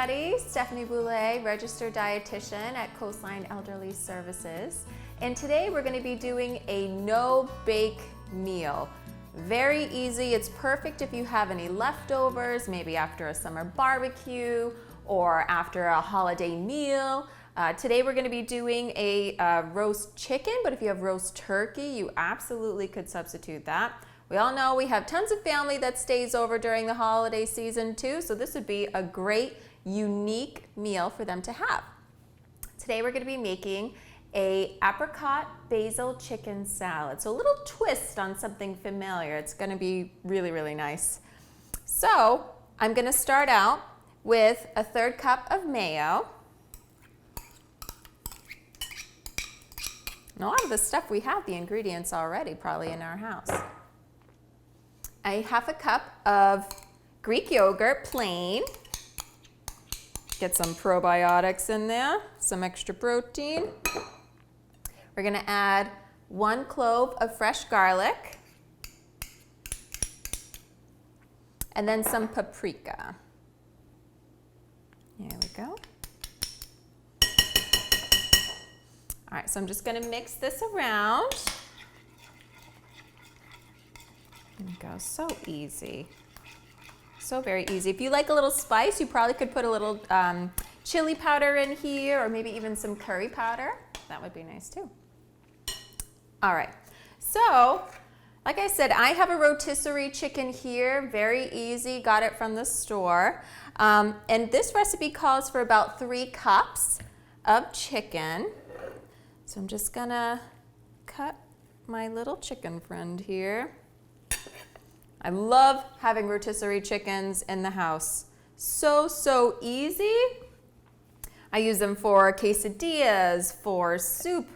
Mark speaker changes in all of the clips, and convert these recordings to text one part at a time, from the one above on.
Speaker 1: everybody. Stephanie Boulay, registered dietitian at Coastline Elderly Services. And today we're going to be doing a no-bake meal. Very easy. It's perfect if you have any leftovers, maybe after a summer barbecue or after a holiday meal. Today we're going to be doing a roast chicken, but if you have roast turkey, you absolutely could substitute that. We all know we have tons of family that stays over during the holiday season too, so this would be a great, unique meal for them to have. Today we're going to be making a Apricot Basil Chicken Salad. So a little twist on something familiar. It's going to be really, really nice. So I'm going to start out with a 1/3 cup of mayo. And a lot of the stuff we have the ingredients already probably in our house. A 1/2 cup of Greek yogurt, plain. Get some probiotics in there, some extra protein. We're going to add 1 clove of fresh garlic. And then some paprika. There we go. All right, so I'm just going to mix this around. There we go, so easy. So very easy. If you like a little spice, you probably could put a little chili powder in here or maybe even some curry powder. That would be nice too. All right, so like I said, I have a rotisserie chicken here, very easy, got it from the store. And this recipe calls for about 3 cups of chicken. So I'm just gonna cut my little chicken friend here. I love having rotisserie chickens in the house. So easy. I use them for quesadillas, for soup,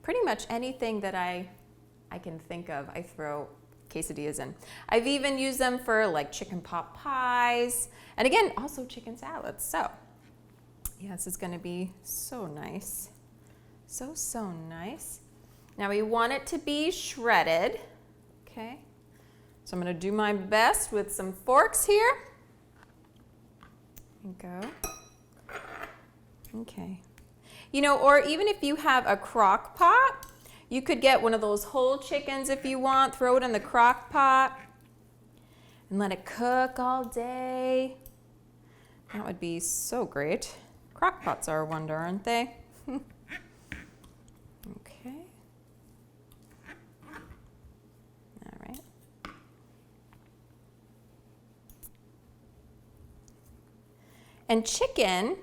Speaker 1: pretty much anything that I can think of, I throw quesadillas in. I've even used them for like chicken pot pies, and again, also chicken salads. So yeah, this is gonna be so nice. So nice. Now we want it to be shredded, okay? So I'm gonna do my best with some forks here. There we go. Okay. You know, or even if you have a crock pot, you could get one of those whole chickens if you want, throw it in the crock pot and let it cook all day. That would be so great. Crock pots are a wonder, aren't they? Okay. All right. And chicken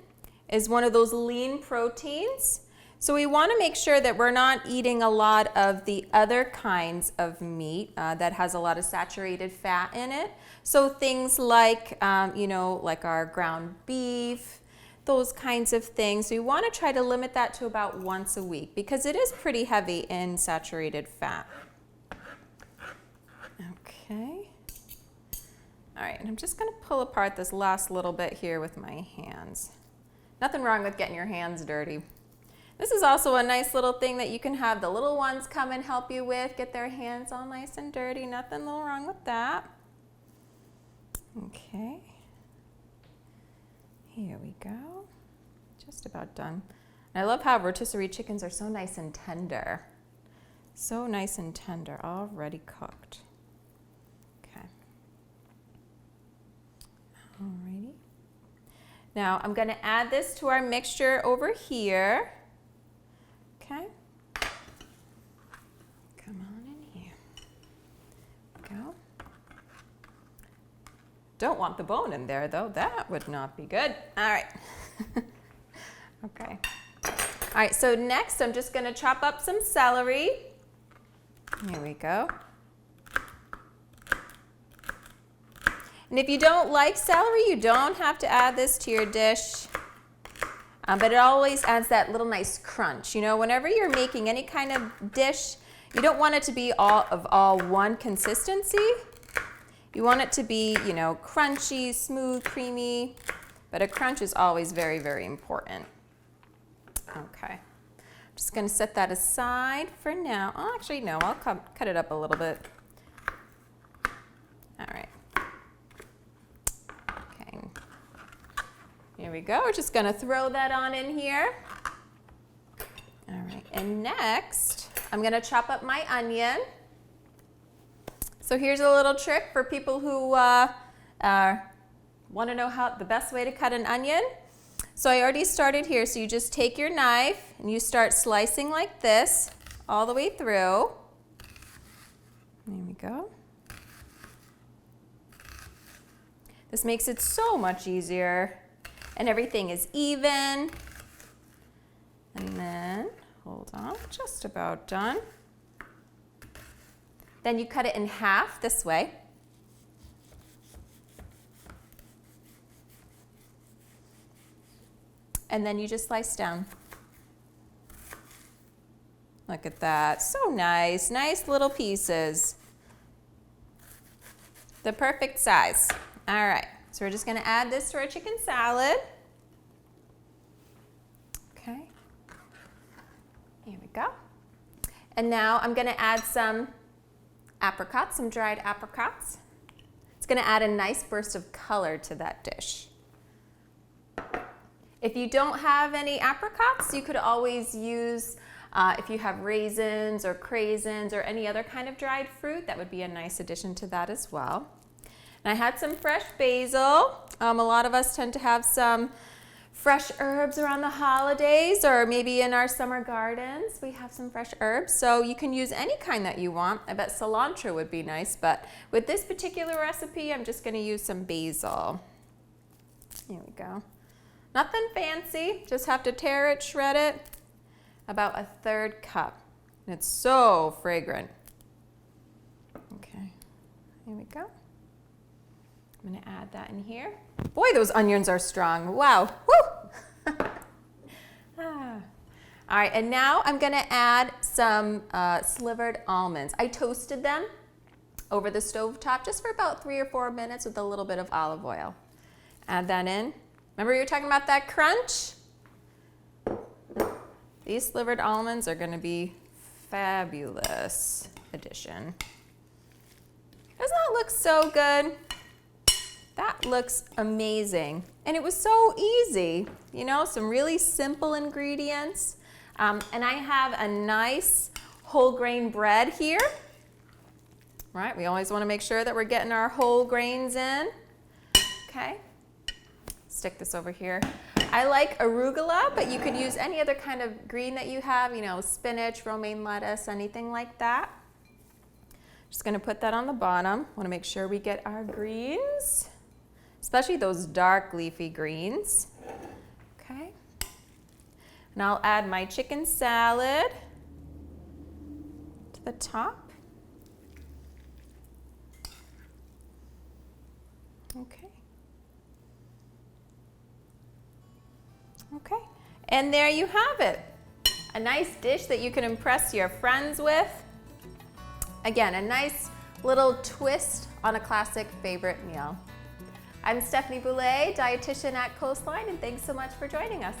Speaker 1: is one of those lean proteins. So we want to make sure that we're not eating a lot of the other kinds of meat that has a lot of saturated fat in it. So things like, you know, like our ground beef, those kinds of things. We want to try to limit that to about once a week because it is pretty heavy in saturated fat. Okay. All right, and I'm just going to pull apart this last little bit here with my hands. Nothing wrong with getting your hands dirty. This is also a nice little thing that you can have the little ones come and help you with, get their hands all nice and dirty. Nothing wrong with that. Okay. Here we go. Just about done. And I love how rotisserie chickens are so nice and tender. So nice and tender, already cooked. Okay. Alrighty. Now I'm going to add this to our mixture over here. Okay. Come on in here. Go. Don't want the bone in there though. That would not be good. All right. Okay. All right, so next I'm just going to chop up some celery. Here we go. And if you don't like celery, you don't have to add this to your dish. But it always adds that little nice crunch. You know, whenever you're making any kind of dish, you don't want it to be all one consistency. You want it to be, you know, crunchy, smooth, creamy, but a crunch is always very, very important. Okay. I'm just going to set that aside for now. Oh, actually, no, I'll cut it up a little bit. All right. Okay. There we go. We're just gonna throw that on in here. All right, and next, I'm gonna chop up my onion. So here's a little trick for people who want to know how the best way to cut an onion. So I already started here, so you just take your knife and you start slicing like this all the way through. There we go. This makes it so much easier, and everything is even. And then, hold on, just about done. Then you cut it in half this way. And then you just slice down. Look at that, so nice, nice little pieces. The perfect size. All right, so we're just gonna add this to our chicken salad. Okay, here we go. And now I'm gonna add some apricots, some dried apricots. It's gonna add a nice burst of color to that dish. If you don't have any apricots, you could always use, if you have raisins or craisins or any other kind of dried fruit, that would be a nice addition to that as well. And I had some fresh basil. A lot of us tend to have some fresh herbs around the holidays, or maybe in our summer gardens we have some fresh herbs. So you can use any kind that you want. I bet cilantro would be nice, but with this particular recipe, I'm just gonna use some basil. Here we go. Nothing fancy, just have to tear it, shred it, about 1/3 cup. And it's so fragrant. Okay, here we go. I'm gonna add that in here. Boy, those onions are strong, wow, woo! All right, and now I'm gonna add some slivered almonds. I toasted them over the stovetop just for about 3 or 4 minutes with a little bit of olive oil. Add that in. Remember you were talking about that crunch? These slivered almonds are gonna be fabulous addition. Doesn't that look so good? That looks amazing. And it was so easy, you know, some really simple ingredients. And I have a nice whole grain bread here. Right, we always wanna make sure that we're getting our whole grains in. Okay. Stick this over here. I like arugula, but you could use any other kind of green that you have, you know, spinach, romaine lettuce, anything like that. Just gonna put that on the bottom. Wanna make sure we get our greens, especially those dark leafy greens. Okay. And I'll add my chicken salad to the top. Okay. Okay, and there you have it. A nice dish that you can impress your friends with. Again, a nice little twist on a classic favorite meal. I'm Stephanie Boulay, dietitian at Coastline, and thanks so much for joining us.